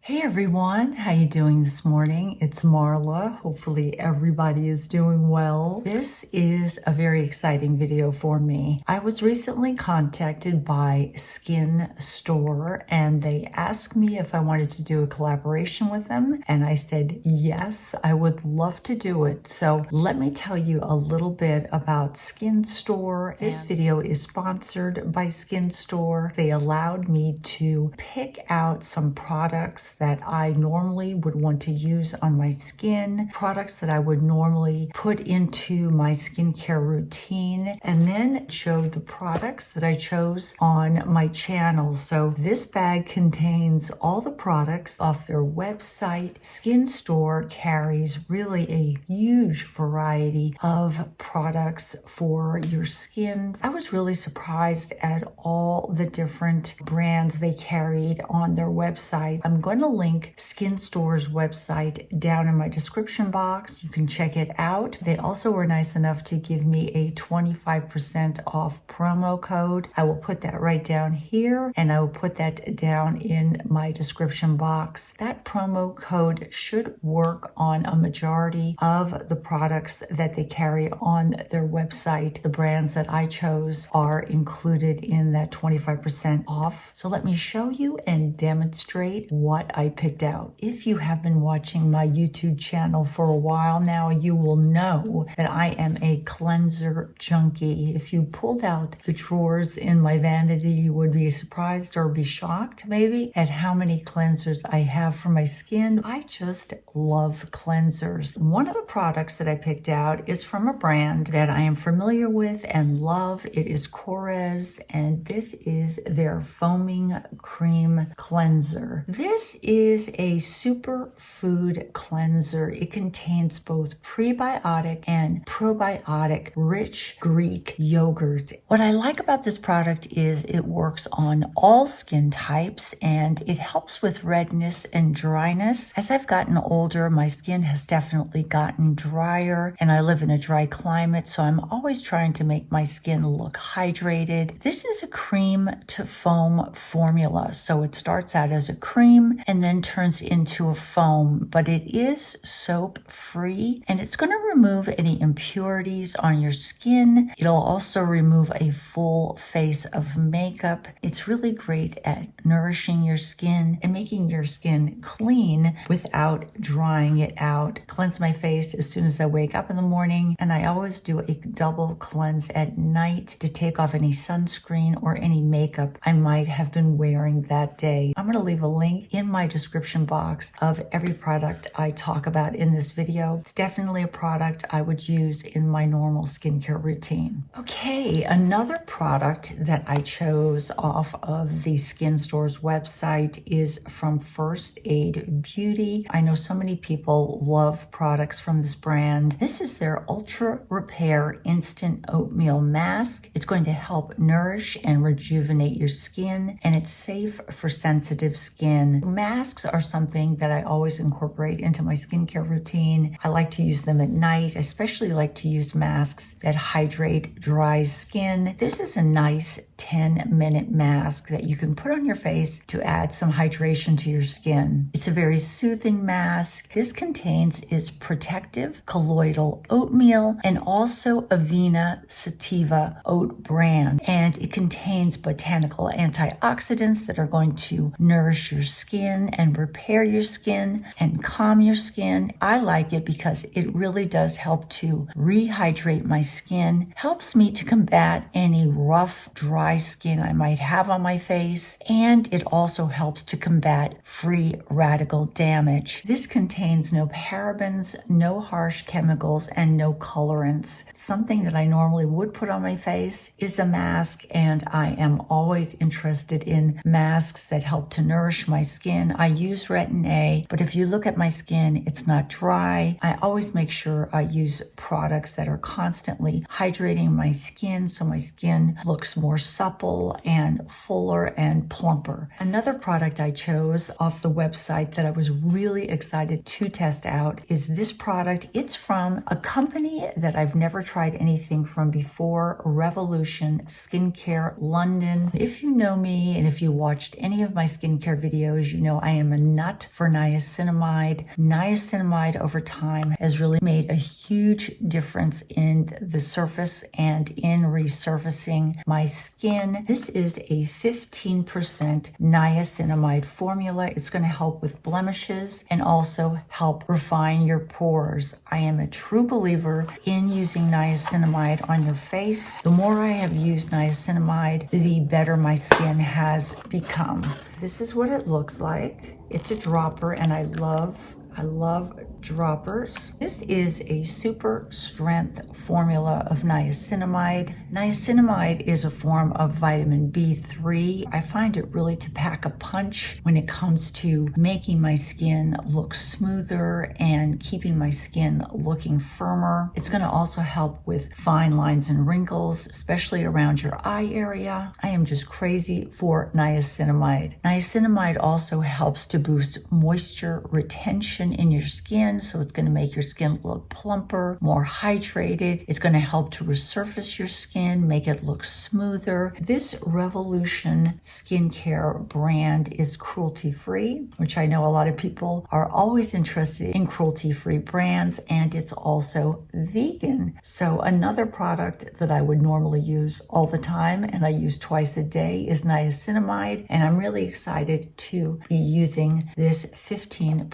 Hey everyone, how you doing this morning? It's Marla. Hopefully everybody is doing well. This is a very exciting video for me. I was recently contacted by Skin Store and they asked me if I wanted to do a collaboration with them, and I said yes, I would love to do it. So let me tell you a little bit about Skin Store. This video is sponsored by Skin Store. They allowed me to pick out some products that I normally would want to use on my skin, products that I would normally put into my skincare routine, and then show the products that I chose on my channel. So this bag contains all the products off their website. Skin Store carries really a huge variety of products for your skin. I was really surprised at all the different brands they carried on their website. I'm going to link Skin Store's website down in my description box. You can check it out. They also were nice enough to give me a 25% off promo code. I will put that right down here, and I will put that down in my description box. That promo code should work on a majority of the products that they carry on their website. The brands that I chose are included in that 25% off. So let me show you and demonstrate what I picked out. If you have been watching my YouTube channel for a while now, you will know that I am a cleanser junkie. If you pulled out the drawers in my vanity, you would be surprised or be shocked maybe at how many cleansers I have for my skin. I just love cleansers. One of the products that I picked out is from a brand that I am familiar with and love. It is Korres, and this is their foaming cream cleanser. This is a superfood cleanser. It contains both prebiotic and probiotic rich Greek yogurt. What I like about this product is it works on all skin types and it helps with redness and dryness. As I've gotten older, my skin has definitely gotten drier, and I live in a dry climate, so I'm always trying to make my skin look hydrated. This is a cream to foam formula, so it starts out as a cream and then turns into a foam, but it is soap free and it's going to remove any impurities on your skin. It'll also remove a full face of makeup. It's really great at nourishing your skin and making your skin clean without drying it out. Cleanse my face as soon as I wake up in the morning, and I always do a double cleanse at night to take off any sunscreen or any makeup I might have been wearing that day. I'm going to leave a link in my description box of every product I talk about in this video. It's definitely a product I would use in my normal skincare routine. Okay, another product that I chose off of the Skin Store's website is from First Aid Beauty. I know so many people love products from this brand. This is their Ultra Repair Instant Oatmeal Mask. It's going to help nourish and rejuvenate your skin, and it's safe for sensitive skin. Masks are something that I always incorporate into my skincare routine. I like to use them at night. I especially like to use masks that hydrate dry skin. This is a nice 10-minute mask that you can put on your face to add some hydration to your skin. It's a very soothing mask. This contains is protective colloidal oatmeal and also Avena sativa oat bran, and it contains botanical antioxidants that are going to nourish your skin and repair your skin and calm your skin. I like it because it really does help to rehydrate my skin, helps me to combat any rough, dry skin I might have on my face, and it also helps to combat free radical damage. This contains no parabens, no harsh chemicals, and no colorants. Something that I normally would put on my face is a mask, and I am always interested in masks that help to nourish my skin. I use Retin A, but if you look at my skin, it's not dry. I always make sure I use products that are constantly hydrating my skin so my skin looks more supple and fuller and plumper. Another product I chose off the website that I was really excited to test out is this product. It's from a company that I've never tried anything from before, Revolution Skincare London. If you know me and if you watched any of my skincare videos, you know know I am a nut for niacinamide. Niacinamide over time has really made a huge difference in the surface and in resurfacing my skin. This is a 15% niacinamide formula. It's going to help with blemishes and also help refine your pores. I am a true believer in using niacinamide on your face. The more I have used niacinamide, the better my skin has become. This is what it looks like. It's a dropper, and I love droppers. This is a super strength formula of niacinamide. Niacinamide is a form of vitamin B3. I find it really to pack a punch when it comes to making my skin look smoother and keeping my skin looking firmer. It's going to also help with fine lines and wrinkles, especially around your eye area. I am just crazy for niacinamide. Niacinamide also helps to boost moisture retention in your skin, so it's going to make your skin look plumper, more hydrated. It's going to help to resurface your skin, make it look smoother. This Revolution skincare brand is cruelty-free, which I know a lot of people are always interested in cruelty-free brands, and it's also vegan. So another product that I would normally use all the time, and I use twice a day, is niacinamide, and I'm really excited to be using this 15%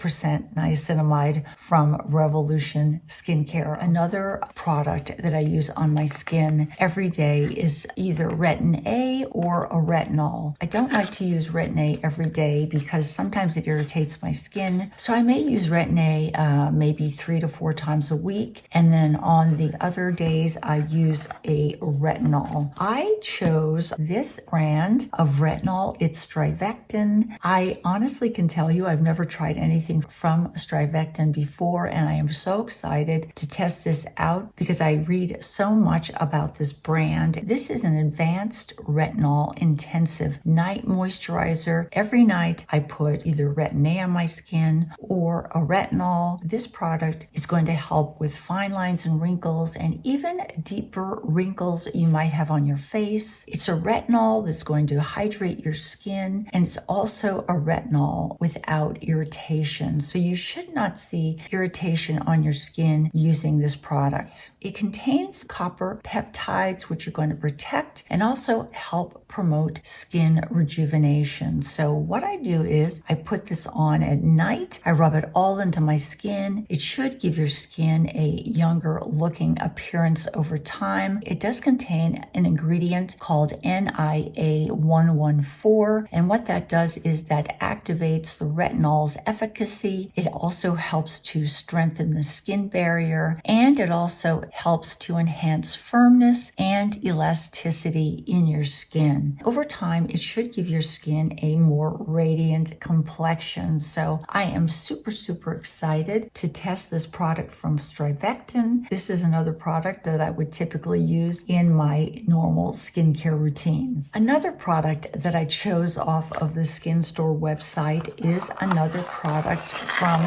niacinamide from Revolution Skincare. Another product that I use on my skin every day is either Retin A or a retinol. I don't like to use Retin A every day because sometimes it irritates my skin. So I may use Retin A maybe 3 to 4 times a week. And then on the other days, I use a retinol. I chose this brand of retinol. It's StriVectin. I honestly can tell you I've never tried anything from StriVectin before, and I am so excited to test this out because I read so much about this brand. This is an advanced retinol intensive night moisturizer. Every night I put either Retin A on my skin or a retinol. This product is going to help with fine lines and wrinkles and even deeper wrinkles you might have on your face. It's a retinol that's going to hydrate your skin, and it's also a retinol without irritation. So you should not see irritation on your skin using this product. It contains copper peptides, which are going to protect and also help promote skin rejuvenation. So what I do is I put this on at night. I rub it all into my skin. It should give your skin a younger looking appearance over time. It does contain an ingredient called NIA114, and what that does is that activates the retinol's efficacy. It also helps to strengthen the skin barrier, and it also helps to enhance firmness and elasticity in your skin. Over time, it should give your skin a more radiant complexion. So I am super excited to test this product from StriVectin. This is another product that I would typically use in my normal skincare routine. Another product that I chose off of the Skin Store website is another product from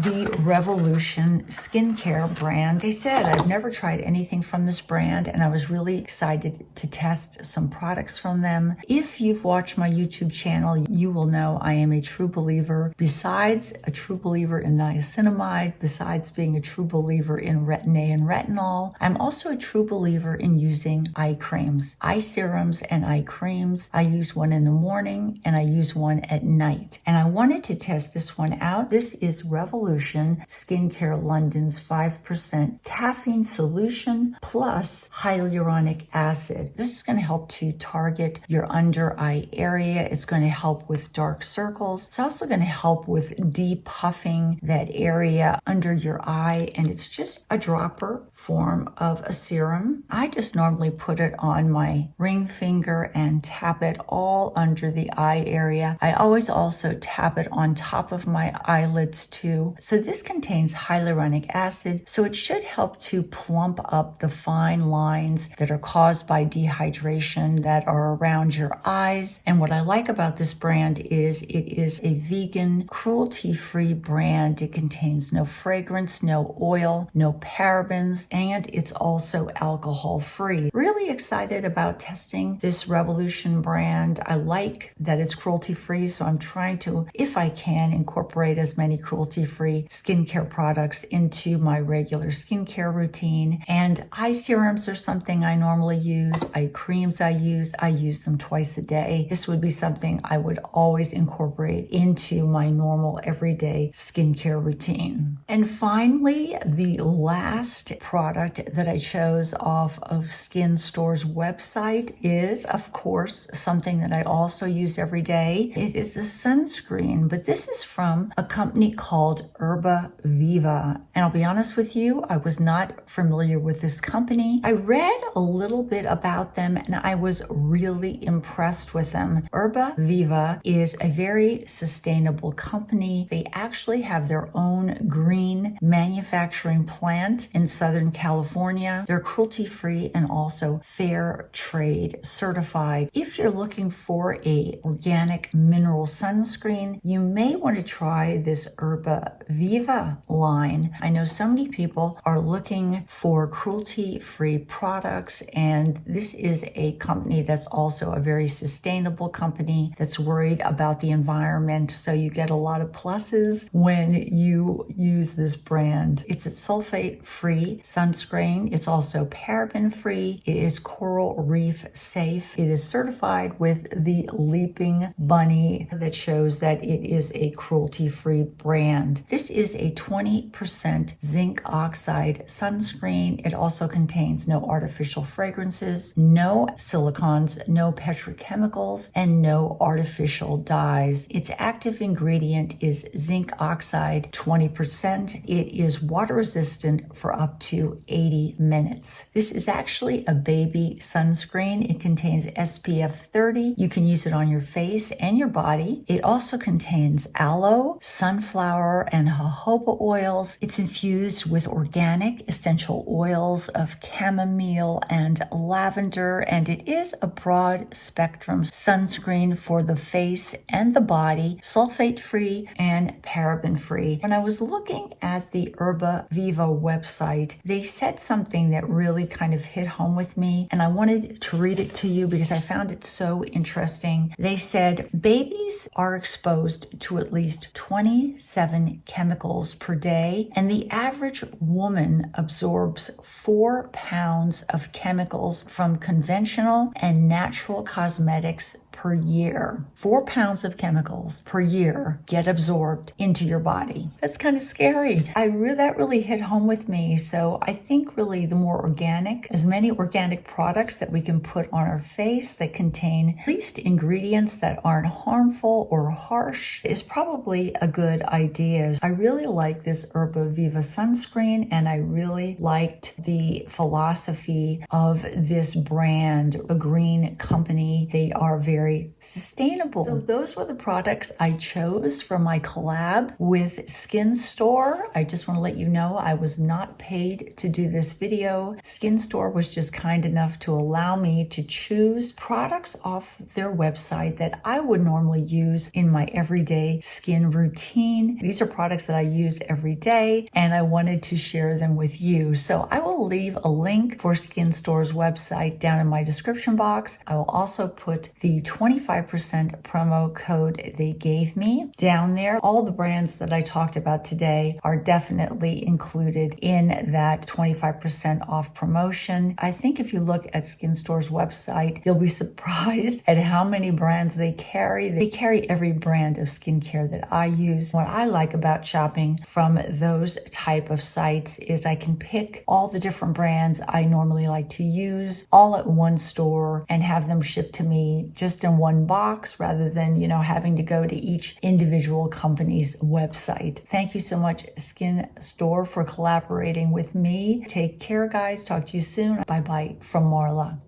the Revolution Skincare brand. They said I've never tried anything from this brand, and I was really excited to test some products from them. If you've watched my YouTube channel, you will know I am a true believer. Besides a true believer in niacinamide, besides being a true believer in Retin A and retinol, I'm also a true believer in using eye creams, eye serums and eye creams. I use one in the morning and I use one at night. And I wanted to test this one out. This is Revolution Skincare London's 5% caffeine solution plus hyaluronic acid. This is going to help to target your under eye area. It's going to help with dark circles. It's also going to help with depuffing that area under your eye, and it's just a dropper form of a serum. I just normally put it on my ring finger and tap it all under the eye area. I always also tap it on top of my eyelids too. So this contains hyaluronic acid, so it should help to plump up the fine lines that are caused by dehydration that are around your eyes. And what I like about this brand is it is a vegan, cruelty-free brand. It contains no fragrance, no oil, no parabens, and it's also alcohol-free. Really excited about testing this Revolution brand. I like that it's cruelty-free, so I'm trying to, if I can, incorporate as many cruelty-free skincare products into my regular skincare routine. And eye serums are something I normally use. Eye creams I use them twice a day. This would be something I would always incorporate into my normal everyday skincare routine. And finally, the last product that I chose off of Skin Store's website is, of course, something that I also use every day. It is a sunscreen, but this is from a company called Herba Viva. And I'll be honest with you, I was not familiar with this company. I read a little bit about them and I was really impressed with them. Herba Viva is a very sustainable company. They actually have their own green manufacturing plant in Southern California. They're cruelty-free and also fair trade certified. If you're looking for a organic mineral sunscreen, you may want to try this Herba Viva line. I know so many people are looking for cruelty-free products, and this is a company that's also a very sustainable company that's worried about the environment, so you get a lot of pluses when you use this brand. It's a sulfate-free sunscreen. It's also paraben-free. It is coral reef safe. It is certified with the Leaping Bunny that shows that it is a cruelty-free brand. This is a 20% zinc oxide sunscreen. It also contains no artificial fragrances, no silicones, no petrochemicals, and no artificial dyes. Its active ingredient is zinc oxide 20%. It is water resistant for up to 80 minutes. This is actually a baby sunscreen. It contains SPF 30. You can use it on your face and your body. It also contains aloe, sunflower, and jojoba oils. It's infused with organic essential oils of chamomile and lavender, and it is a broad spectrum sunscreen for the face and the body, sulfate-free and paraben-free. When I was looking at the Herba Viva website, they said something that really kind of hit home with me, and I wanted to read it to you because I found it so interesting. They said, babies are exposed to at least 27 chemicals per day, and the average woman absorbs 4 pounds of chemicals from conventional and natural cosmetics per year. 4 pounds of chemicals per year get absorbed into your body. That's kind of scary. That really hit home with me. So I think really the more organic, as many organic products that we can put on our face that contain at least ingredients that aren't harmful or harsh is probably a good idea. I really like this Herba Viva sunscreen, and I really liked the philosophy of this brand, a green company. They are very sustainable. So those were the products I chose for my collab with Skin Store. I just want to let you know I was not paid to do this video. Skin Store was just kind enough to allow me to choose products off their website that I would normally use in my everyday skin routine. These are products that I use every day, and I wanted to share them with you. So I will leave a link for Skin Store's website down in my description box. I will also put the 25% promo code they gave me down there. All the brands that I talked about today are definitely included in that 25% off promotion. I think if you look at Skin Store's website, you'll be surprised at how many brands they carry. They carry every brand of skincare that I use. What I like about shopping from those type of sites is I can pick all the different brands I normally like to use all at one store and have them shipped to me just in one box rather than, having to go to each individual company's website. Thank you so much, Skin Store, for collaborating with me. Take care, guys. Talk to you soon. Bye-bye from Marla.